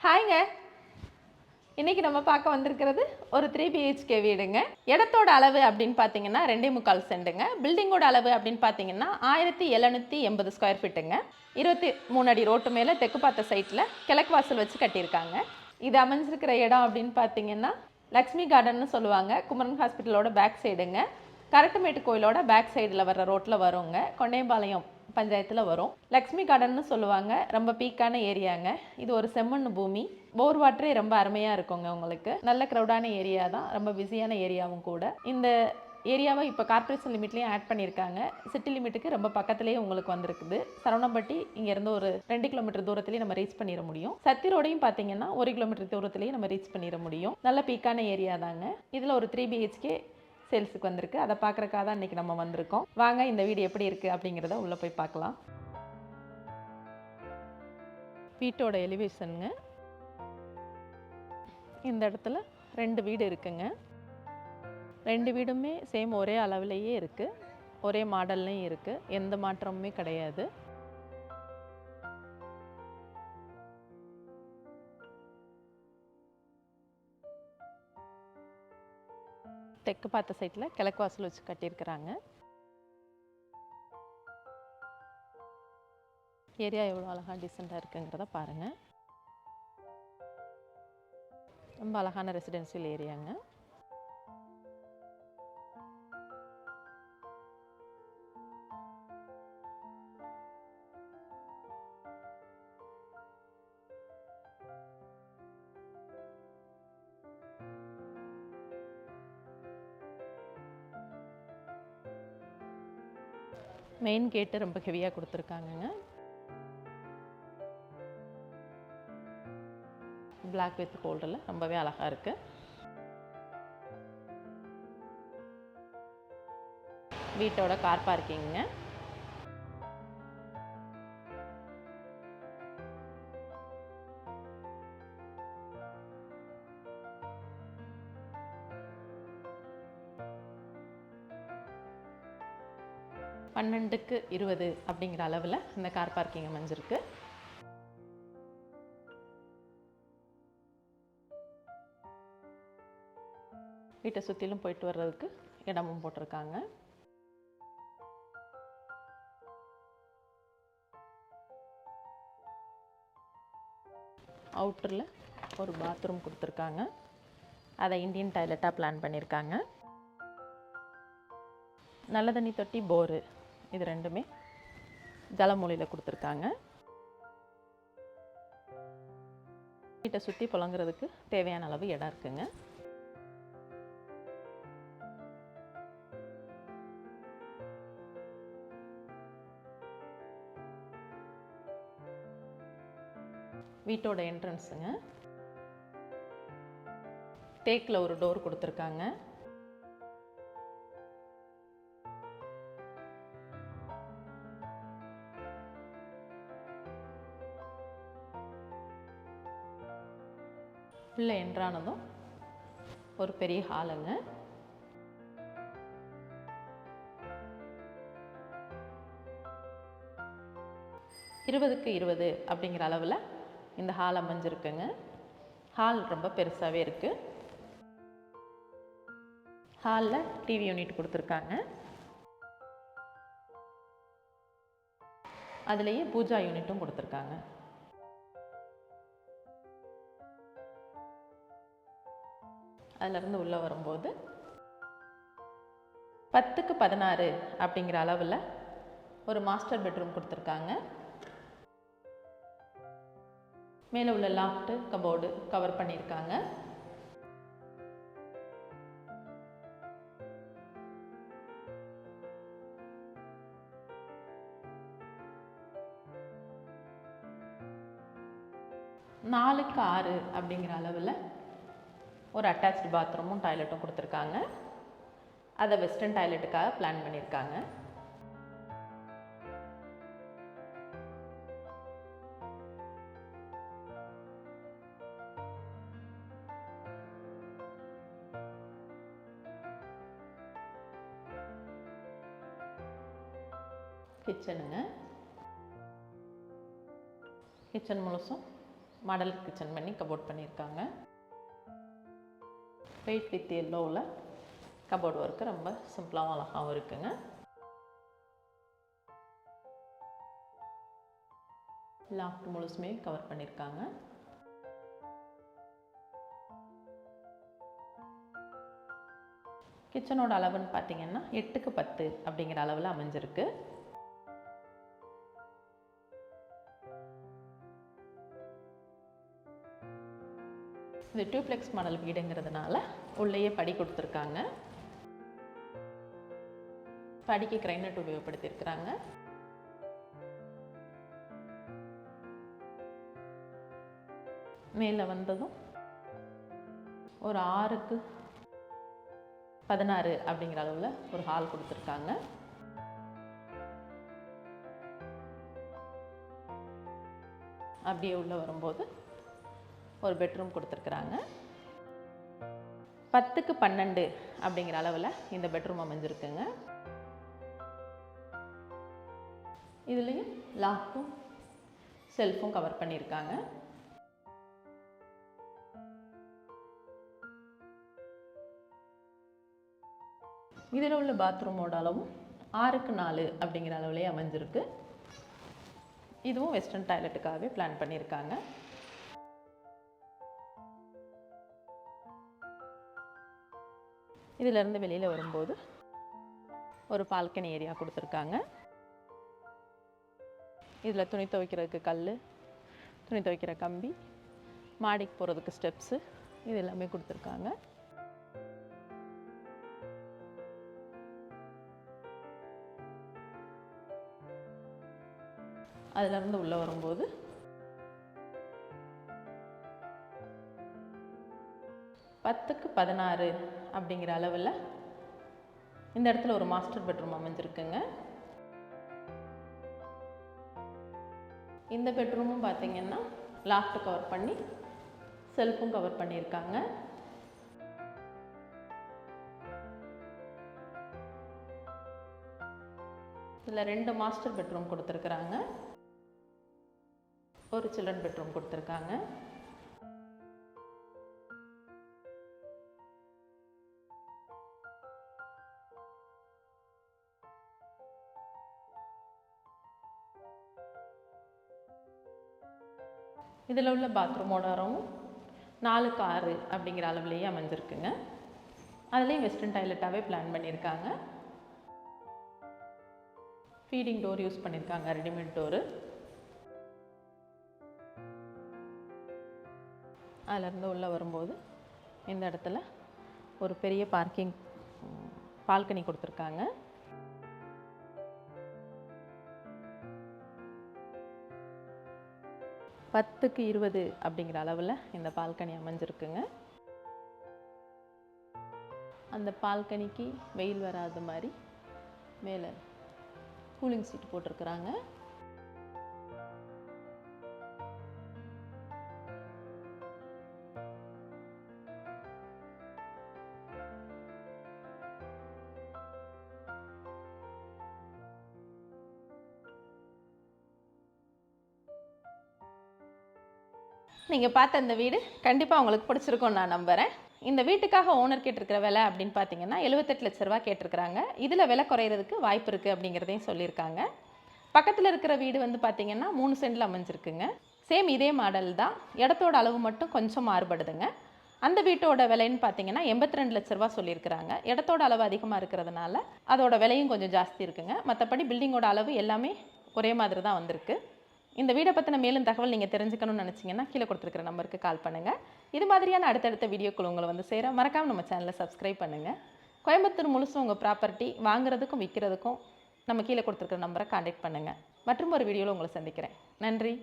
ஹாய்ங்க. இன்றைக்கி நம்ம பார்க்க வந்திருக்கிறது ஒரு 3 BHK வீடுங்க. இடத்தோட அளவு அப்படின்னு பார்த்தீங்கன்னா 2.25 சென்ட்டுங்க. பில்டிங்கோட அளவு அப்படின்னு பார்த்தீங்கன்னா 1780 ஸ்கொயர் ஃபீட்டுங்க. 23 அடி ரோட்டு மேலே தெற்கு பார்த்த சைட்டில் கிழக்கு வாசல் வச்சு கட்டியிருக்காங்க. இது அமைஞ்சிருக்கிற இடம் அப்படின்னு பார்த்தீங்கன்னா லக்ஷ்மி கார்டன்னு சொல்லுவாங்க. குமரன் ஹாஸ்பிட்டலோட பேக் சைடுங்க. கரட்டுமேட்டு கோயிலோட பேக் சைடில் வர்ற ரோட்டில் வருங்க. கொண்டையம்பாளையம் பஞ்சாயத்தில் வரும். லக்ஷ்மி கார்டன்னு சொல்லுவாங்க. ரொம்ப பீக்கான ஏரியாங்க. இது ஒரு செம்மண் பூமி. போர் வாட்டரே ரொம்ப அருமையாக இருக்குங்க. உங்களுக்கு நல்ல க்ரௌடான ஏரியா தான், ரொம்ப பிஸியான ஏரியாவும் கூட. இந்த ஏரியாவை இப்போ கார்ப்பரேஷன் லிமிட்லேயும் ஆட் பண்ணியிருக்காங்க. சிட்டி லிமிட்டுக்கு ரொம்ப பக்கத்துலேயே உங்களுக்கு வந்திருக்குது. சரவணம்பட்டி இங்கேருந்து ஒரு 2 கிலோமீட்டர் தூரத்துலேயே நம்ம ரீச் பண்ணிட முடியும். சத்தி ரோடையும் பார்த்தீங்கன்னா 1 கிலோமீட்டர் தூரத்துலேயே நம்ம ரீச் பண்ணிட முடியும். நல்ல பீக்கான ஏரியா தாங்க. இதில் ஒரு 3 BHK சேல்ஸுக்கு வந்திருக்கு. அதை பார்க்குறக்காக தான் இன்றைக்கி நம்ம வந்திருக்கோம். வாங்க இந்த வீடு எப்படி இருக்குது அப்படிங்கிறத உள்ளே போய் பார்க்கலாம். வீட்டோட எலிவேஷனுங்க. இந்த இடத்துல 2 வீடு இருக்குங்க. 2 வீடுமே சேம் ஒரே அளவுலேயே இருக்குது, ஒரே மாடல்லையும் இருக்குது. எந்த மாற்றமுமே கிடையாது. தெற்கு பார்த்த சைட்டில் கிழக்கு வாசல் வச்சு கட்டியிருக்கிறாங்க. ஏரியா எவ்வளோ அழகாக டீசெண்டாக இருக்குங்கிறத பாருங்கள். ரொம்ப அழகான ரெசிடென்ஷியல் ஏரியாங்க. மெயின் கேட்டு ரொம்ப ஹெவியாக கொடுத்துருக்காங்கங்க. பிளாக் வித் கோல்டில் ரொம்பவே அழகாக இருக்குது. வீட்டோட கார் பார்க்கிங்க. பன்னெண்டுக்கு 20 அப்படிங்கிற அளவில் இந்த கார் பார்க்கிங் அமைஞ்சிருக்கு. வீட்டை சுற்றிலும் போயிட்டு வர்றதுக்கு இடமும் போட்டிருக்காங்க. அவுட்டரில் ஒரு பாத்ரூம் கொடுத்துருக்காங்க. அதை இந்தியன் டாய்லெட்டாக பிளான் பண்ணியிருக்காங்க. நல்ல தண்ணி தொட்டி, போரு, இது ரெண்டுமே ஜலமூலையில் கொடுத்துருக்காங்க. வீட்டை சுற்றி புழங்குறதுக்கு தேவையான அளவு இடம் இருக்குங்க. வீட்டோட என்ட்ரன்ஸுங்க. தேக்கில் ஒரு டோர் கொடுத்துருக்காங்க. உள்ளே என்ட்ரானதும் ஒரு பெரிய ஹாலுங்க. இருபதுக்கு 20 அப்படிங்கிற அளவில் இந்த ஹால் அமைஞ்சிருக்குங்க. ஹால் ரொம்ப பெருசாகவே இருக்குது. ஹாலில் டிவி யூனிட் கொடுத்துருக்காங்க. அதுலேயே பூஜா யூனிட்டும் கொடுத்துருக்காங்க. அதிலிருந்து உள்ளே வரும்போது 10க்கு 16 அப்படிங்கிற அளவில் ஒரு மாஸ்டர் பெட்ரூம் கொடுத்துருக்காங்க. மேலே உள்ள லாஃப்ட்டு, கபோர்டு கவர் பண்ணியிருக்காங்க. நாலுக்கு 6 அப்படிங்கிற அளவில் ஒரு அட்டாச்டு பாத்ரூமும் டாய்லெட்டும் கொடுத்துருக்காங்க. அதை வெஸ்டர்ன் டாய்லெட்டுக்காக பிளான் பண்ணியிருக்காங்க. கிச்சனுங்க. கிச்சன் முழுசும் மாடல் கிச்சன் பண்ணி கபோர்ட் பண்ணியிருக்காங்க. ஒயிட் வித் எல்லோவில் கபோர்ட் ஒர்க்கு ரொம்ப சிம்பிளாகவும் அழகாகவும் இருக்குங்க. லாஃப்ட் முழுசுமே கவர் பண்ணியிருக்காங்க. கிச்சனோட அளவுன்னு பார்த்தீங்கன்னா 8க்கு 10 அப்படிங்கிற அளவில் அமைஞ்சிருக்கு. இது டூப்ளெக்ஸ் மாடல் வீடுங்கிறதுனால உள்ளேயே படி கொடுத்துருக்காங்க. படிக்கு கிரைனட் உபயோகப்படுத்தியிருக்கிறாங்க. மேலே வந்ததும் ஒரு 6க்கு 16 அப்படிங்கிற அளவில் ஒரு ஹால் கொடுத்துருக்காங்க. அப்படியே உள்ளே வரும்போது ஒரு பெட்ரூம் கொடுத்துருக்குறாங்க. 10க்கு 12 அப்படிங்கிற அளவில் இந்த பெட்ரூம் அமைஞ்சிருக்குங்க. இதுலேயும் லாஃப்டும் செல்ஃபும் கவர் பண்ணியிருக்காங்க. இதில் உள்ள பாத்ரூமோட அளவும் 6க்கு 4 அப்படிங்கிற அளவுலேயே அமைஞ்சிருக்கு. இதுவும் வெஸ்டர்ன் டாய்லெட்டுக்காகவே பிளான் பண்ணியிருக்காங்க. இதிலேருந்து வெளியில் வரும்போது ஒரு பால்கனி ஏரியா கொடுத்துருக்காங்க. இதில் துணி துவைக்கிறதுக்கு கல், துணி துவைக்கிற கம்பி, மாடிக்கு போகிறதுக்கு ஸ்டெப்ஸு, இது எல்லாமே கொடுத்துருக்காங்க. அதிலிருந்து உள்ளே வரும்போது பத்துக்கு 16 அப்படிங்கிற அளவில் இந்த இடத்துல ஒரு மாஸ்டர் பெட்ரூம் அமைஞ்சிருக்குங்க. இந்த பெட்ரூமும் பார்த்தீங்கன்னா லாஃப்ட் கவர் பண்ணி செல்ஃபும் கவர் பண்ணியிருக்காங்க. இதில் 2 மாஸ்டர் பெட்ரூம் கொடுத்துருக்குறாங்க. ஒரு சில்ட்ரன் பெட்ரூம் கொடுத்துருக்காங்க. இதில் உள்ள பாத்ரூமோட அளவும் 4க்கு 6 அப்படிங்கிற அளவுலேயே அமைஞ்சிருக்குங்க. அதுலேயும் வெஸ்டர்ன் டாய்லெட்டாகவே பிளான் பண்ணியிருக்காங்க. ஃபீடிங் டோர் யூஸ் பண்ணியிருக்காங்க, ரெடிமேட் டோரு. அதிலேருந்து உள்ளே வரும்போது இந்த இடத்துல ஒரு பெரிய பால்கனி கொடுத்துருக்காங்க. பத்துக்கு 20 அப்படிங்கிற அளவில் இந்த பால்கனி அமைஞ்சிருக்குங்க. அந்த பால்கனிக்கு வெயில் வராத மாதிரி மேலே கூலிங் சீட் போட்டிருக்கிறாங்க. நீங்கள் பார்த்த இந்த வீடு கண்டிப்பாக உங்களுக்கு பிடிச்சிருக்கும்னு நான் நம்புகிறேன். இந்த வீட்டுக்காக ஓனர் கேட்டிருக்கிற விலை அப்படின்னு பார்த்தீங்கன்னா 78 லட்ச ரூபா கேட்டிருக்கிறாங்க. இதில் விலை குறையிறதுக்கு வாய்ப்பு இருக்குது அப்படிங்கிறதையும் சொல்லியிருக்காங்க. பக்கத்தில் இருக்கிற வீடு வந்து பார்த்திங்கன்னா 3 சென்டில் அமைஞ்சிருக்குங்க. சேம் இதே மாடல் தான். இடத்தோட அளவு மட்டும் கொஞ்சம் மாறுபடுதுங்க. அந்த வீட்டோட விலைன்னு பார்த்தீங்கன்னா 82 லட்ச ரூபா சொல்லியிருக்கிறாங்க. இடத்தோட அளவு அதிகமாக இருக்கிறதுனால அதோட விலையும் கொஞ்சம் ஜாஸ்தி இருக்குங்க. மற்றபடி பில்டிங்கோட அளவு எல்லாமே ஒரே மாதிரி தான் வந்திருக்கு. இந்த வீடை பற்றின மேலும் தகவல் நீங்கள் தெரிஞ்சுக்கணும்னு நினச்சிங்கன்னா கீழே கொடுத்துருக்கிற நம்பருக்கு கால் பண்ணுங்கள். இது மாதிரியான அடுத்தடுத்த வீடியோக்கள் உங்களை வந்து சேர மறக்காமல் நம்ம சேனலை சப்ஸ்கிரைப் பண்ணுங்கள். கோயம்புத்தூர் முழுசும் உங்கள் ப்ராப்பர்ட்டி வாங்குறதுக்கும் விற்கிறதுக்கும் நம்ம கீழே கொடுத்துருக்கிற நம்பரை கான்டாக்ட் பண்ணுங்கள். மற்றும் ஒரு வீடியோவில் உங்களை சந்திக்கிறேன். நன்றி.